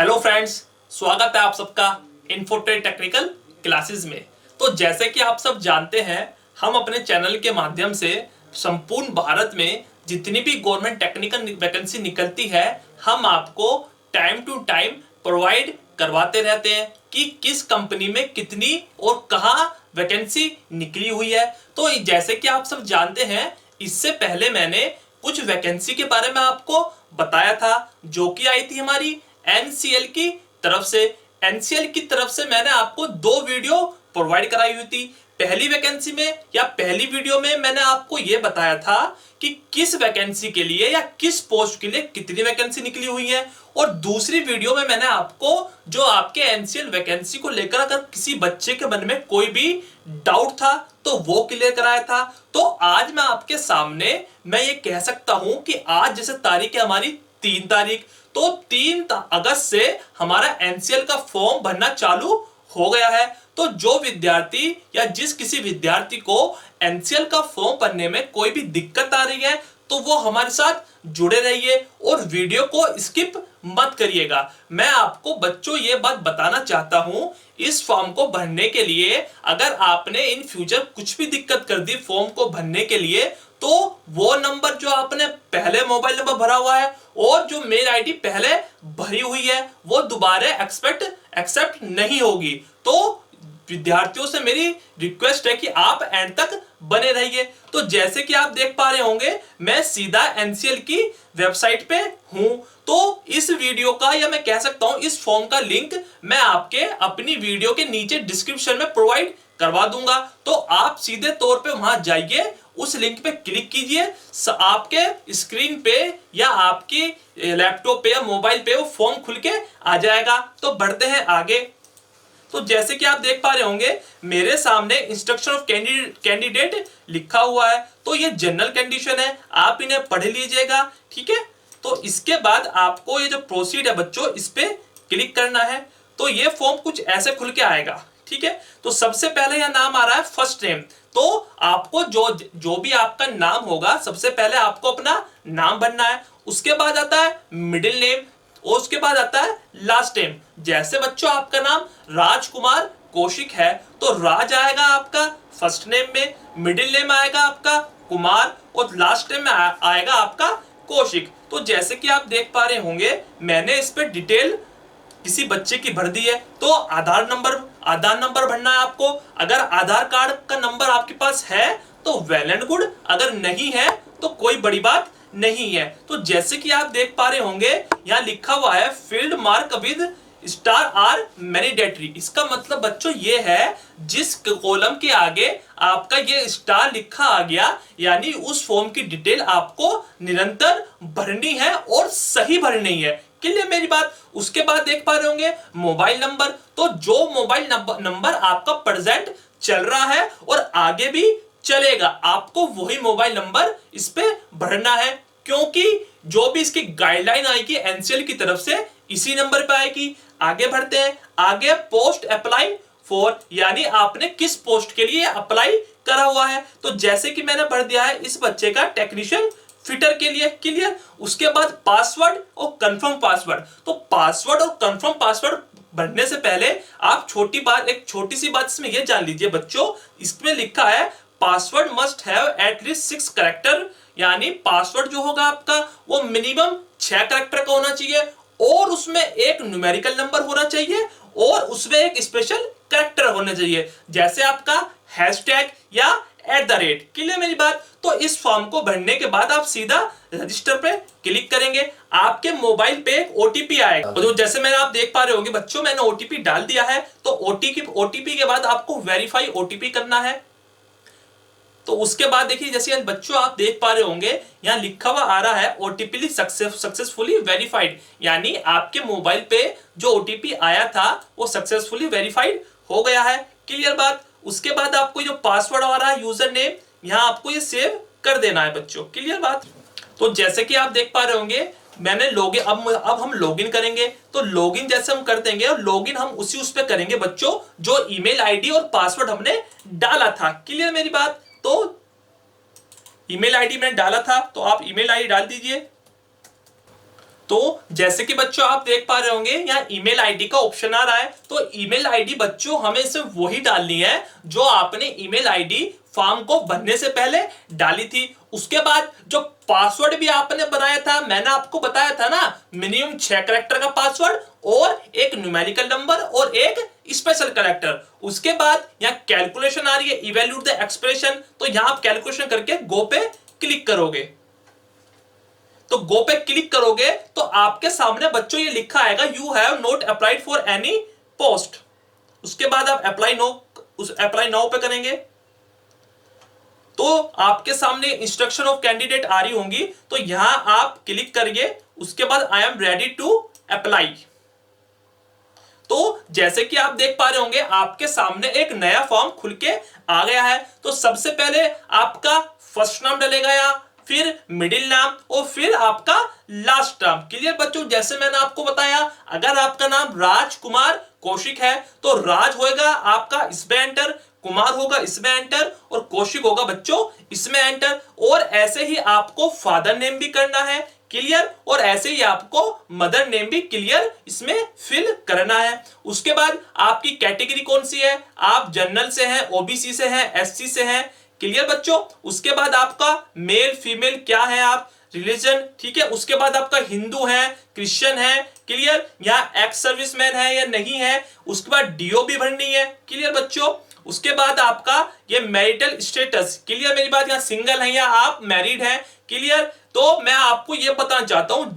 Hello friends, स्वागत है आप सबका इन्फोटेक टेक्निकल क्लासेस में। तो जैसे कि आप सब जानते हैं, हम अपने चैनल के माध्यम से संपूर्ण भारत में जितनी भी गवर्नमेंट टेक्निकल वैकेंसी निकलती है, हम आपको टाइम टू टाइम प्रोवाइड करवाते रहते हैं कि किस कंपनी में कितनी और कहाँ वैकेंसी निकली हुई है। तो जैसे कि आप सब जानते हैं, इससे पहले मैंने कुछ वैकेंसी के बारे में आपको बताया था, जो कि आई थी हमारी एनसीएल की तरफ से। एनसीएल की तरफ से मैंने आपको 2 वीडियो प्रोवाइड कराई हुई थी। पहली वैकेंसी में या पहली वीडियो में मैंने आपको यह बताया था कि किस वैकेंसी के लिए या किस पोस्ट के लिए कितनी वैकेंसी निकली हुई है, और दूसरी वीडियो में मैंने आपको जो आपके एनसीएल वैकेंसी को लेकर अगर किसी बच्चे के मन में कोई भी डाउट था तो वो क्लियर कराया था। तो आज मैं आपके सामने मैं ये कह सकता हूं कि आज जैसे तारीख है हमारी 3 तारीख, तो 3 अगस्त से हमारा एनसीएल का फॉर्म भरना चालू हो गया है। तो जो विद्यार्थी या जिस किसी विद्यार्थी को एनसीएल का फॉर्म भरने में कोई भी दिक्कत आ रही है, तो वो हमारे साथ जुड़े रहिए और वीडियो को स्किप मत करिएगा। मैं आपको बच्चों ये बात बताना चाहता हूं, इस फॉर्म को भरने के लिए अगर आपने इन फ्यूचर कुछ भी दिक्कत कर दी फॉर्म को भरने के लिए, तो वो नंबर जो आपने पहले मोबाइल नंबर भरा हुआ है और जो मेल आईडी पहले भरी हुई है वो दोबारा एक्सेप्ट नहीं होगी। तो विद्यार्थियों से मेरी रिक्वेस्ट है कि आप एंड तक बने रहिए। तो जैसे कि आप देख पा रहे होंगे, मैं सीधा एनसीएल की वेबसाइट पे हूं। तो इस वीडियो का या मैं कह सकता हूं इस फॉर्म का लिंक मैं आपके अपनी वीडियो के नीचे डिस्क्रिप्शन में प्रोवाइड करवा दूंगा। तो आप सीधे तौर पे वहां जाइए, उस लिंक पे क्लिक कीजिए, आपके स्क्रीन पे या आपकी लैपटॉप पे या मोबाइल पे वो फॉर्म खुल के आ जाएगा। तो बढ़ते हैं आगे। तो जैसे कि आप देख पा रहे होंगे, मेरे सामने इंस्ट्रक्शन ऑफ कैंडिडेट लिखा हुआ है। तो ये जनरल कंडीशन है, आप इन्हें पढ़ लीजिएगा, ठीक है। तो इसके बाद आपको ये जो प्रोसीड है बच्चों, इस पे क्लिक करना है। तो ये फॉर्म कुछ ऐसे खुल के आएगा, ठीक है। तो सबसे पहले यह नाम आ रहा है फर्स्ट नेम। तो आपको जो भी आपका नाम होगा, सबसे पहले आपको अपना नाम भरना है। उसके बाद आता है मिडिल नेम और उसके बाद आता है लास्ट नेम। जैसे बच्चों आपका नाम राजकुमार कौशिक है, तो राज आएगा आपका फर्स्ट नेम में, मिडिल नेम आएगा आपका कुमार और लास्ट नेम में आएगा आपका कौशिक। तो जैसे कि आप देख पा रहे होंगे, मैंने इस पे डिटेल किसी बच्चे की भर दी है। तो आधार नंबर भरना है आपको। अगर आधार कार्ड का नंबर आपके पास है तो वेल एंड गुड, अगर नहीं है तो कोई बड़ी बात नहीं है। तो जैसे कि आप देख पा रहे होंगे, यहाँ लिखा हुआ है field mark with star are mandatory. इसका मतलब बच्चों ये है, जिस कॉलम के आगे आपका ये स्टार लिखा आ गया, यानी उस फॉर्म की डिटेल आपको निरंतर भरनी है और सही भरनी है। क्लियर मेरी बात। उसके बाद देख पा रहे होंगे मोबाइल नंबर। तो जो मोबाइल नंबर आपका प्रेजेंट चल रहा है और आगे भी चलेगा, आपको वही मोबाइल नंबर इस पे भरना है, क्योंकि जो भी इसकी गाइडलाइन आएगी एनसीएल की तरफ से इसी नंबर पे आएगी। आगे बढ़ते हैं। आगे पोस्ट अप्लाई फॉर, यानी आपने किस पोस्ट के लिए अप्लाई करा हुआ है। तो जैसे कि मैंने भर दिया है इस बच्चे का टेक्नीशियन फिटर के लिए। क्लियर। उसके बाद पासवर्ड और कंफर्म पासवर्ड। तो पासवर्ड और कंफर्म पासवर्ड भरने से पहले आप एक छोटी सी बात इसमें यह जान लीजिए बच्चों, इसमें लिखा है password must have at least 6 character, यानी पासवर्ड जो होगा आपका वो मिनिमम 6 कैरेक्टर का होना चाहिए और उसमें एक न्यूमेरिकल नंबर होना चाहिए और उसमें एक स्पेशल कैरेक्टर होना चाहिए, जैसे आपका हैशटैग या @ क्लियर मेरी बात। तो इस फॉर्म को भरने के बाद आप सीधा रजिस्टर पे क्लिक करेंगे, आपके मोबाइल पे एक ओटीपी आएगा। तो जैसे मैंने आप देख पा रहे होंगे बच्चों, मैंने ओटीपी डाल दिया है। तो ओटीपी के बाद आपको वेरीफाई ओटीपी करना है। तो उसके बाद देखिए, जैसे बच्चों आप देख पा रहे होंगे, यहाँ लिखा हुआ आ रहा है ओटीपी सक्सेसफुली वेरीफाइड, यानी आपके मोबाइल पे जो ओटीपी आया था वो सक्सेसफुली वेरीफाइड हो गया है। क्लियर बात। उसके बाद आपको जो पासवर्ड आ रहा है यूजर नेम, यहाँ आपको ये सेव कर देना है बच्चों। क्लियर बात। तो जैसे कि आप देख पा रहे होंगे, मैंने लॉगिन, अब हम लॉगिन करेंगे। तो लॉगिन जैसे हम कर देंगे, और लॉगिन हम उस पे करेंगे बच्चों जो ईमेल आईडी और पासवर्ड हमने डाला था। क्लियर मेरी बात। तो ईमेल आईडी मैंने डाला था, तो आप ईमेल आईडी डाल दीजिए। तो जैसे कि बच्चों आप देख पा रहे होंगे यहाँ ईमेल आईडी का ऑप्शन आ रहा है। तो ईमेल आईडी बच्चों हमें सिर्फ वही डालनी है जो आपने ईमेल आईडी फॉर्म को भरने से पहले डाली थी। उसके बाद जो पासवर्ड भी आपने बनाया था, मैंने आपको बताया था ना, मिनिमम 6 कैरेक्टर का पासवर्ड और एक न्यूमेरिकल नंबर और एक स्पेशल कैरेक्टर। उसके बाद यहाँ कैलकुलेशन आ रही है, इवैल्यूएट द एक्सप्रेशन। तो यहाँ आप कैलकुलेशन करके गो पे क्लिक करोगे। तो गो पे क्लिक करोगे तो आपके सामने बच्चों ये लिखा आएगा you have not applied for any post. उसके बाद आप अप्लाई नाउ पे करेंगे तो आपके सामने इंस्ट्रक्शन ऑफ कैंडिडेट आ रही होंगी। तो यहां आप क्लिक करिए। उसके बाद I am ready to apply. तो जैसे कि आप देख पा रहे होंगे आपके सामने एक नया फॉर्म खुल के आ गया है। तो सबसे पहले आपका फर्स्ट नाम डलेगा या फिर मिडिल नाम और फिर आपका लास्ट नाम। क्लियर बच्चों, जैसे मैंने आपको बताया अगर आपका नाम राजकुमार कौशिक है तो राज होगा आपका इसमें एंटर, कुमार होगा इसमें एंटर और कौशिक होगा बच्चों इसमें एंटर। और ऐसे ही आपको फादर नेम भी करना है क्लियर, और ऐसे ही आपको मदर नेम भी क्लियर इसमें फिल करना है। उसके बाद आपकी कैटेगरी कौन सी है, आप जनरल से हैं, ओबीसी से हैं, एससी से हैं क्लियर बच्चों। उसके बाद आपका मेल फीमेल क्या है, आप रिलीजन ठीक है। उसके बाद आपका हिंदू है, क्रिश्चियन है क्लियर, या एक्स सर्विसमैन है या नहीं है। उसके बाद डीओ भी भरनी है क्लियर बच्चों। उसके बाद आपका ये मैरिटल स्टेटस क्लियर, मेरी बात, यहाँ सिंगल है या आप मैरिड हैं क्लियर। तो मैं आपको ये बताना चाहता हूं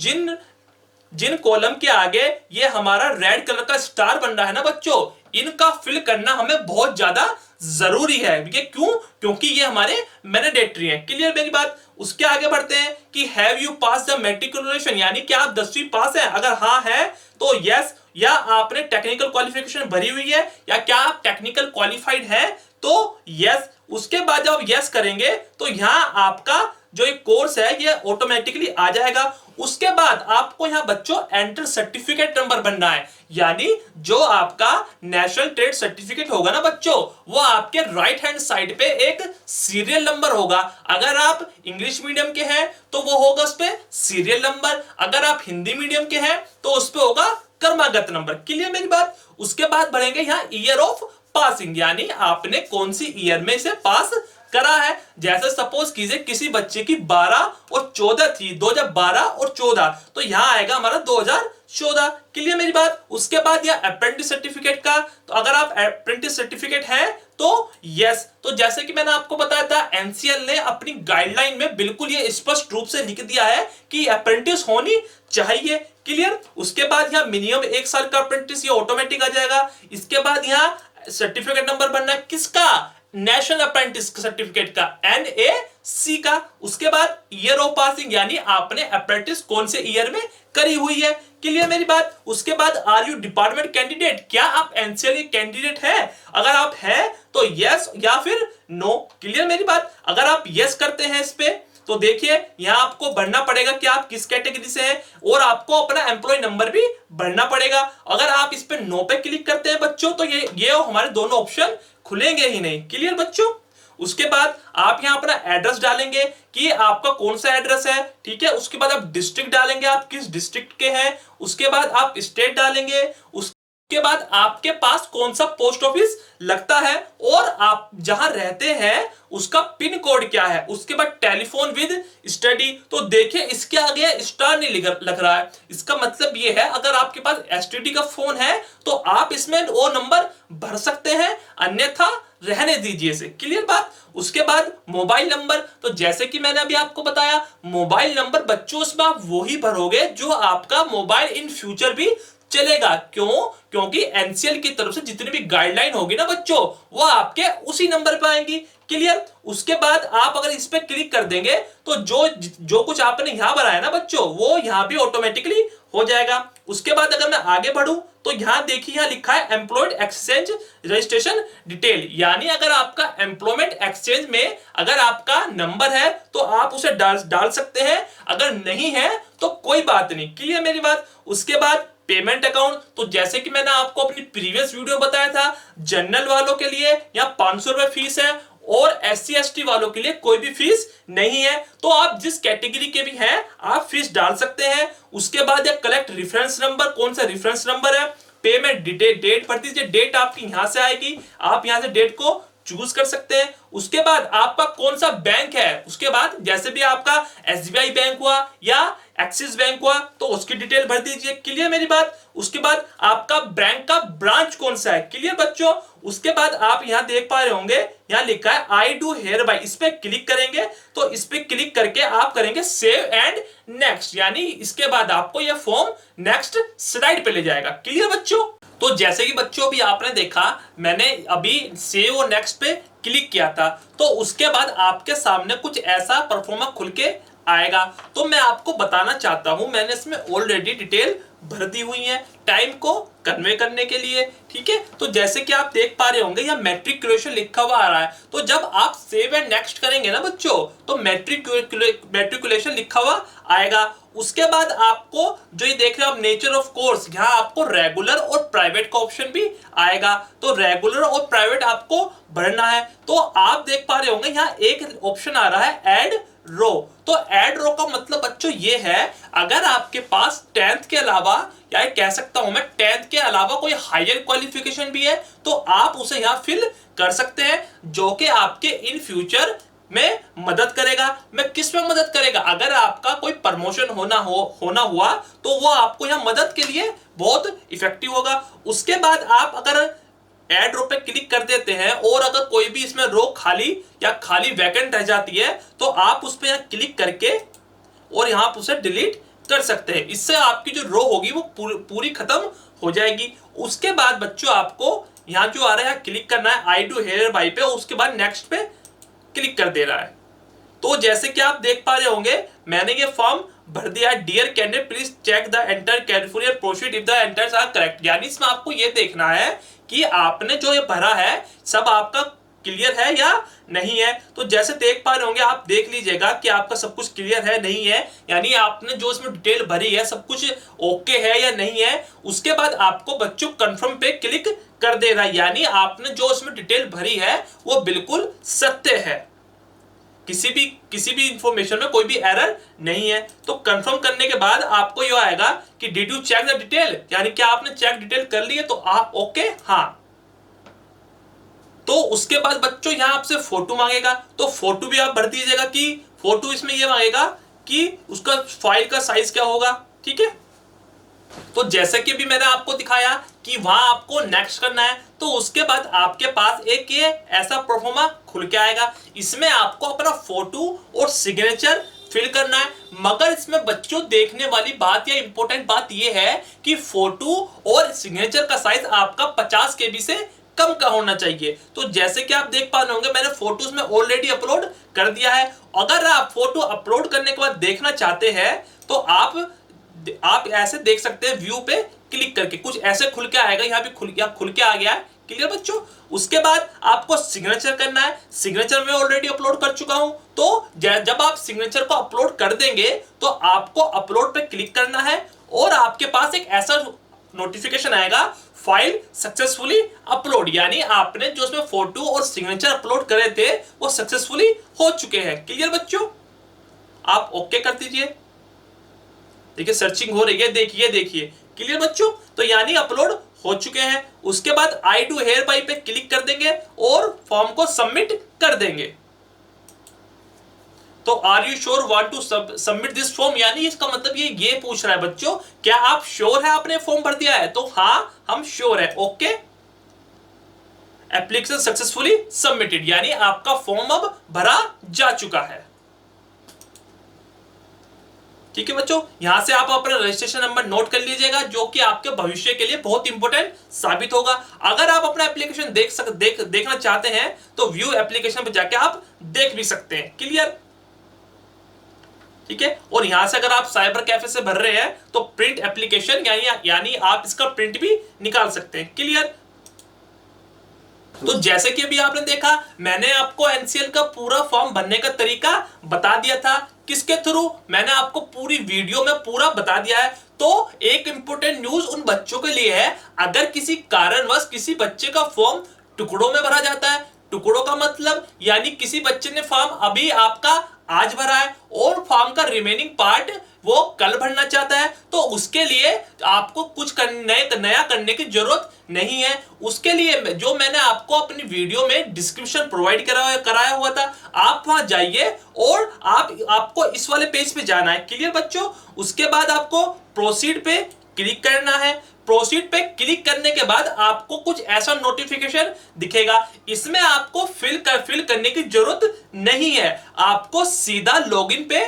जिन कॉलम के आगे ये हमारा रेड कलर का स्टार बन रहा है ना बच्चों, इनका फिल करना हमें बहुत ज्यादा जरूरी है। ये क्यों, क्योंकि ये हमारे मैंडेटरी हैं क्लियर मेरी बात। उसके आगे बढ़ते हैं कि have you pass the matriculation, यानी कि आप 10वीं पास है, अगर हाँ है तो यस, या आपने टेक्निकल क्वालिफिकेशन भरी हुई है, या क्या आप टेक्निकल क्वालिफाइड है तो यस। उसके बाद जब यस करेंगे तो यहां आपका जो एक कोर्स है ये ऑटोमेटिकली आ जाएगा। उसके बाद आपको यहां बच्चों एंटर सर्टिफिकेट नंबर बनना है, यानी जो आपका नेशनल ट्रेड सर्टिफिकेट होगा ना बच्चों, वो आपके राइट हैंड साइड पे एक सीरियल नंबर होगा। अगर आप इंग्लिश मीडियम के हैं तो वो होगा उस पे सीरियल नंबर, अगर आप हिंदी मीडियम के हैं तो उस पे होगा क्रमागत नंबर क्लियर मेरी बात। उसके बाद बढ़ेंगे यहाँ ईयर ऑफ पासिंग, यानी आपने कौन सी ईयर में से पास करा है। जैसे सपोज कीजिए किसी बच्चे की 12 और 14 थी, 2012 और 14, तो यहां आएगा हमारा 2014 क्लियर मेरी बात। उसके बाद यह अप्रेंटिस सर्टिफिकेट का, तो अगर आप अप्रेंटिस सर्टिफिकेट है तो यस। तो जैसे कि मैंने आपको बताया था एनसीएल ने अपनी गाइडलाइन में बिल्कुल ये स्पष्ट रूप से लिख दिया है कि अप्रेंटिस होनी चाहिए क्लियर। उसके बाद यहाँ मिनिमम 1 साल का अप्रेंटिस ये ऑटोमेटिक आ जाएगा। इसके बाद यहाँ सर्टिफिकेट नंबर बनना है किसका, नेशनल अप्रेंटिस सर्टिफिकेट का, NAC का। उसके बाद ईयर ऑफ पासिंग, यानी आपने अप्रेंटिस कौन से ईयर में करी हुई है क्लियर मेरी बात। उसके बाद आर यू डिपार्टमेंट कैंडिडेट, क्या आप एनसीएल के कैंडिडेट हैं, अगर आप हैं तो यस या फिर नो क्लियर मेरी बात। अगर आप यस करते हैं इस पे तो देखिए यहां आपको भरना पड़ेगा कि आप किस कैटेगरी से हैं, और आपको अपना एम्प्लॉय नंबर भी भरना पड़ेगा। अगर आप इस पे नो पे क्लिक करते हैं बच्चों तो ये हमारे दोनों ऑप्शन खुलेंगे ही नहीं क्लियर बच्चों। उसके बाद आप यहां अपना एड्रेस डालेंगे कि आपका कौन सा एड्रेस है ठीक है। उसके बाद आप डिस्ट्रिक्ट डालेंगे, आप किस डिस्ट्रिक्ट के हैं। उसके बाद आप स्टेट डालेंगे। उसके बाद आपके पास कौन सा पोस्ट ऑफिस लगता है और आप जहां रहते हैं उसका पिन कोड क्या है। उसके बाद टेलीफोन विद स्टडी, तो देखिए इसके आगे स्टार नहीं लग रहा है, इसका मतलब ये है अगर आपके पास एसटीडी का फोन है तो आप इसमें वो नंबर भर सकते हैं, अन्यथा रहने दीजिए इसे क्लियर बात। उसके बाद मोबाइल नंबर, तो जैसे कि मैंने अभी आपको बताया मोबाइल नंबर बच्चों उसमें आप वही भरोगे जो आपका मोबाइल इन फ्यूचर भी चलेगा। क्यों, क्योंकि एनसीएल की तरफ से जितनी भी गाइडलाइन होगी ना बच्चों वो आपके उसी नंबर पे आएंगी क्लियर। उसके बाद आप अगर इस पे क्लिक कर देंगे तो जो कुछ आपने यहां बनाया ना बच्चों वो यहां भी ऑटोमेटिकली हो जाएगा। उसके बाद अगर मैं आगे बढ़ूं तो यहां देखिए यहां लिखा है एम्प्लॉयड एक्सचेंज रजिस्ट्रेशन डिटेल, यानी अगर आपका एम्प्लॉयमेंट एक्सचेंज में अगर आपका नंबर है तो आप उसे डाल सकते हैं, अगर नहीं है तो कोई बात नहीं क्लियर मेरी बात। उसके बाद पेमेंट अकाउंट, तो जैसे कि मैंने आपको अपनी प्रीवियस वीडियो बताया था जनरल वालों के लिए यहाँ 500 रुपए फीस है और SC/ST वालों के लिए कोई भी फीस नहीं है। तो आप जिस कैटेगरी के भी हैं आप फीस डाल सकते हैं। उसके बाद कलेक्ट रेफरेंस नंबर, कौन सा रेफरेंस नंबर है, पेमेंट डेट भर दीजिए, डेट आपकी यहां से आएगी, आप यहां से डेट को चूज कर सकते हैं। उसके बाद आपका कौन सा बैंक है, उसके बाद जैसे भी आपका SBI बैंक हुआ या एक्सिस बैंक हुआ तो उसकी डिटेल भर दीजिए। क्लियर मेरी बात। उसके बाद आपका बैंक का ब्रांच कौन सा है। क्लियर बच्चों। उसके बाद आप यहां देख पा रहे होंगे, यहां लिखा है आई डू हेयर बाय, इस पे क्लिक करेंगे तो इस पे क्लिक करके आप करेंगे सेव एंड नेक्स्ट, यानी इसके बाद आपको यह फॉर्म नेक्स्ट स्लाइड पे ले जाएगा। क्लियर बच्चों। तो जैसे कि बच्चों भी आपने देखा, मैंने अभी सेव और नेक्स्ट पे क्लिक किया था, तो उसके बाद आपके सामने कुछ ऐसा परफॉर्मा खुल के आएगा। तो मैं आपको बताना चाहता हूं, मैंने इसमें ऑलरेडी डिटेल भर दी हुई है टाइम को कन्वे करने के लिए। ठीक है। तो जैसे कि आप देख पा रहे होंगे यह मैट्रिकुलेशन लिखा हुआ आ रहा है। तो जब आप सेव एंड नेक्स्ट करेंगे ना बच्चों, तो मैट्रिकुलेशन लिखा हुआ आएगा। उसके बाद आपको जो ये देख रहे हो आप नेचर ऑफ कोर्स, यहाँ आपको रेगुलर और प्राइवेट का ऑप्शन भी आएगा। तो रेगुलर और प्राइवेट आपको भरना है। तो आप देख पा रहे होंगे यहाँ एक ऑप्शन आ रहा है ऐड रो। तो ऐड रो का मतलब बच्चों ये है, अगर आपके पास 10th के अलावा, या कह सकता हूं मैं 10th के अलावा कोई हायर क्वालिफिकेशन भी है तो आप उसे यहां फिल कर सकते हैं, जो कि आपके इन फ्यूचर में मदद करेगा। मैं किस में मदद करेगा, अगर आपका कोई प्रमोशन होना हुआ तो वो आपको यहां मदद के लिए बहुत इफेक्टिव होगा। उसके बाद आप अगर ऐड रो पे क्लिक कर देते हैं और अगर कोई भी इसमें रो खाली या खाली वैकेंट रह जाती है तो आप उस पर यहां क्लिक करके और यहां आप उसे डिलीट कर सकते हैं। इससे आपकी जो रो होगी वो पूरी खत्म हो जाएगी। उसके बाद बच्चों आपको यहां जो आ रहा है क्लिक करना है आई डू हेयर बाय पे, और उसके बाद नेक्स्ट पे क्लिक कर दे रहा है। तो जैसे कि आप देख पा रहे होंगे मैंने ये फॉर्म भर दिया है। Dear candidate please check the enter carefully and proceed if the enters are correct, यानी इसमें आपको ये देखना है कि आपने जो ये भरा है सब आपका क्लियर है या नहीं है। तो जैसे देख पा रहे होंगे आप देख लीजिएगा कि आपका सब कुछ क्लियर है नहीं है, यानी आपने जो इसमें डिटेल भरी है सब कुछ ओके है या नहीं है। उसके बाद आपको बच्चों कंफर्म पे क्लिक कर दे रहा है, यानी आपने जो इसमें डिटेल भरी है वो बिल्कुल सत्य है, किसी भी इंफॉर्मेशन में कोई भी एरर नहीं है। तो कंफर्म करने के बाद आपको ये आएगा कि did you check the detail, यानी क्या आपने चेक डिटेल कर ली है, तो आप ओके हाँ। तो उसके बाद बच्चों यहां आपसे फोटो मांगेगा, तो फोटो भी आप भर दीजिएगा कि फोटो इसमें ये मांगेगा कि उसका फाइल का साइज क्या होगा। ठीक है। तो जैसे कि भी मैंने आपको दिखाया कि वहां आपको नेक्स्ट करना है, तो उसके बाद आपके पास एक ये ऐसा परफॉर्मा खुल के आएगा। इसमें आपको अपना फोटो और सिग्नेचर फिल करना है। मगर इसमें बच्चों देखने वाली बात या इंपॉर्टेंट बात ये है कि फोटो और सिग्नेचर का साइज आपका 50 KB से कम का होना चाहिए। तो जैसे कि आप देख पा रहे होंगे मैंने फोटोज में ऑलरेडी अपलोड कर दिया है। अगर आप फोटो अपलोड करने के बाद देखना चाहते हैं तो आप ऐसे देख सकते हैं, व्यू पे क्लिक करके कुछ ऐसे खुल के आएगा। यहाँ भी खुल के आ गया है। क्लियर बच्चों। उसके बाद आपको सिग्नेचर करना है। सिग्नेचर में ऑलरेडी अपलोड कर चुका हूं, तो जब आप सिग्नेचर को अपलोड कर देंगे तो आपको अपलोड पे क्लिक करना है और आपके पास एक ऐसा नोटिफिकेशन आएगा, फाइल सक्सेसफुली अपलोड, यानी आपने जो उसमें फोटो और सिग्नेचर अपलोड करे थे वो सक्सेसफुली हो चुके हैं। क्लियर बच्चों। आप ओके कर दीजिए। देखिए सर्चिंग हो रही है, देखिए। क्लियर बच्चों। तो यानी अपलोड हो चुके हैं। उसके बाद आई डू हेयर बाय पे क्लिक कर देंगे और फॉर्म को सबमिट कर देंगे। तो are you sure want to submit this form, यानी इसका मतलब ये पूछ रहा है बच्चों क्या आप श्योर है आपने फॉर्म भर दिया है, तो हाँ हम श्योर है। ओके। एप्लीकेशन सक्सेसफुली सबमिटेड, यानी आपका फॉर्म अब भरा जा चुका है। ठीक है बच्चों। यहां से आप अपना रजिस्ट्रेशन नंबर नोट कर लीजिएगा, जो कि आपके भविष्य के लिए बहुत इंपॉर्टेंट साबित होगा। अगर आप अपना एप्लीकेशन देखना चाहते हैं तो व्यू एप्लीकेशन पर जाके आप देख भी सकते हैं। क्लियर। ठीक है। और यहां से अगर आप साइबर कैफे से भर रहे हैं तो प्रिंट एप्लीकेशन यानी आप इसका प्रिंट भी निकाल सकते हैं। क्लियर। तो जैसे कि अभी आपने देखा मैंने आपको एनसीएल का पूरा फॉर्म भरने का तरीका बता दिया था। किसके थ्रू, मैंने आपको पूरी वीडियो में पूरा बता दिया है। तो एक इंपॉर्टेंट न्यूज उन बच्चों के लिए है, अगर किसी कारणवश किसी बच्चे का फॉर्म टुकड़ों में भरा जाता है, टुकड़ों का मतलब यानी किसी बच्चे ने फॉर्म अभी आपका आज भरा है और फॉर्म का रिमेनिंग पार्ट वो कल भरना चाहता है, तो उसके लिए आपको कुछ नया करने की जरूरत नहीं है। उसके लिए जो मैंने आपको अपनी वीडियो में डिस्क्रिप्शन प्रोवाइड कराया हुआ था, आप वहां जाइए और आपको इस वाले पेज पे जाना है। क्लियर बच्चों? उसके बाद आपको प्रोसीड पे क्लिक करना है। प्रोसीड पे क्लिक करने के बाद आपको कुछ ऐसा नोटिफिकेशन दिखेगा। इसमें आपको फिल करने की जरूरत नहीं है, आपको सीधा लॉगिन पे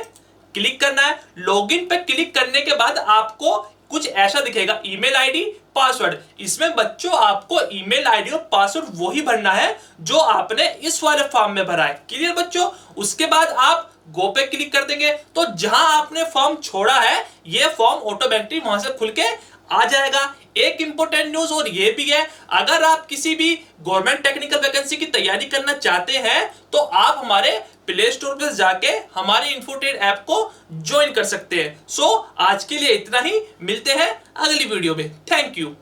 क्लिक करना है। लॉगिन पे क्लिक करने के बाद आपको कुछ ऐसा दिखेगा, ईमेल आईडी, पासवर्ड। इसमें बच्चों आपको ईमेल आईडी और पासवर्ड वही भरना है जो आपने इस वाले फॉर्म में भरा है। क्लियर बच्चों? उसके बाद आप गो पे क्लिक कर देंगे तो जहां आपने फॉर्म छोड़ा है ये फॉर्म ऑटोमेटिक वहां से खुल के आ जाएगा। एक इंपॉर्टेंट न्यूज और ये भी है, अगर आप किसी भी गवर्नमेंट टेक्निकल वैकेंसी की तैयारी करना चाहते हैं तो आप हमारे प्ले स्टोर पर जाके हमारे इन्फोटेट ऐप को ज्वाइन कर सकते हैं। सो आज के लिए इतना ही, मिलते हैं अगली वीडियो में। Thank you.